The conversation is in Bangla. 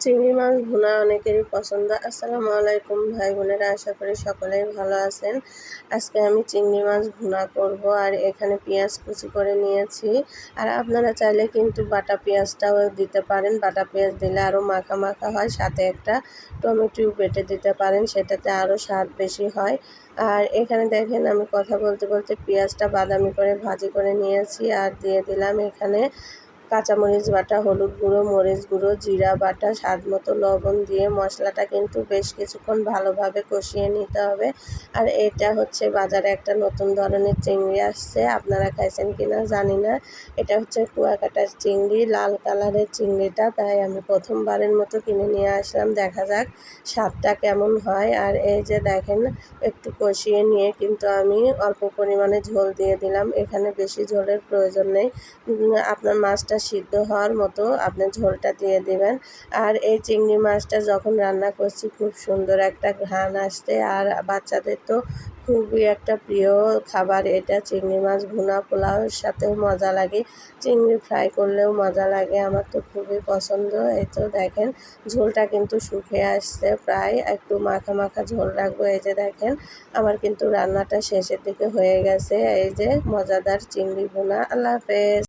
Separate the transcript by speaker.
Speaker 1: চিংড়ি মাছ ভুনা অনেকেরই পছন্দ। আসসালামু আলাইকুম ভাই বোনেরা, আশা করি সকলেই ভালো আছেন। আজকে আমি চিংড়ি মাছ ভুনা করব, আর এখানে পেঁয়াজ কুচি করে নিয়েছি। আর আপনারা চাইলে কিন্তু বাটা পেঁয়াজটাও দিতে পারেন, বাটা পেঁয়াজ দিলে আরও মাখা মাখা হয়। সাথে একটা টমেটো বেটে দিতে পারেন, সেটাতে আরও স্বাদ বেশি হয়। আর এখানে দেখেন আমি কথা বলতে বলতে পেঁয়াজটা বাদামি করে ভাজি করে নিয়েছি, আর দিয়ে দিলাম এখানে কাঁচামরিচ বাটা, হলুদ গুঁড়ো, মরিচ গুঁড়ো, জিরা বাটা, স্বাদ মতো লবণ দিয়ে মশলাটা কিন্তু বেশ কিছুক্ষণ ভালোভাবে কষিয়ে নিতে হবে। আর এটা হচ্ছে বাজারে একটা নতুন ধরনের চিংড়ি আসছে, আপনারা খাইছেন কিনা জানি না। এটা হচ্ছে কুয়াকাটার চিংড়ি, লাল কালারের চিংড়িটা, তাই আমি প্রথমবারের মতো কিনে নিয়ে আসলাম। দেখা যাক স্বাদটা কেমন হয়। আর এই যে দেখেন, একটু কষিয়ে নিয়ে কিন্তু আমি অল্প পরিমাণে ঝোল দিয়ে দিলাম। এখানে বেশি ঝোলের প্রয়োজন নেই, আপনার মাছটা সিদ্ধ হওয়ার মতো আপনি ঝোলটা দিয়ে দিবেন। আর এই চিংড়ি মাছটা যখন রান্না করছি খুব সুন্দর একটা ঘ্রাণ আসছে, আর বাচ্চাদের তো খুবই একটা প্রিয় খাবার এটা। চিংড়ি মাছ ভুনা পোলাওয়ের সাথেও মজা লাগে, চিংড়ি ফ্রাই করলেও মজা লাগে, আমার তো খুবই পছন্দ। এই তো দেখেন ঝোলটা কিন্তু শুকিয়ে আসছে, প্রায় একটু মাখা মাখা ঝোল রাখবো। এই যে দেখেন আমার কিন্তু রান্নাটা শেষের দিকে হয়ে গেছে। এই যে মজাদার চিংড়ি ভুনা। আল্লাহ হাফেজ।